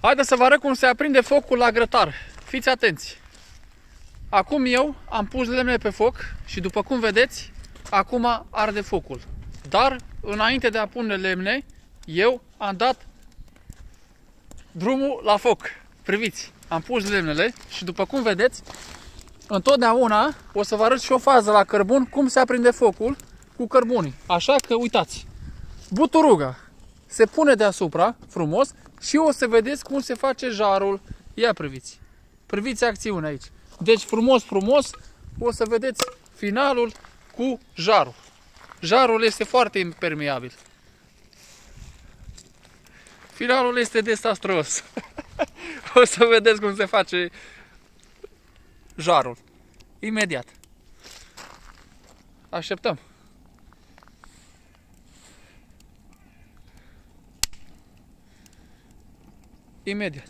Haideți să vă arăt cum se aprinde focul la grătar. Fiți atenți! Acum eu am pus lemne pe foc și după cum vedeți, acum arde focul. Dar înainte de a pune lemne, eu am dat drumul la foc. Priviți, am pus lemnele și după cum vedeți, întotdeauna o să vă arăt și o fază la cărbun cum se aprinde focul cu cărbunii. Așa că uitați, buturuga se pune deasupra frumos și o să vedeți cum se face jarul. Ia priviți, priviți acțiunea aici. Deci frumos, frumos, o să vedeți finalul cu jarul. Jarul este foarte impermeabil. Finalul este dezastruos. O să vedeți cum se face jarul. Imediat. Așteptăm. Imediat.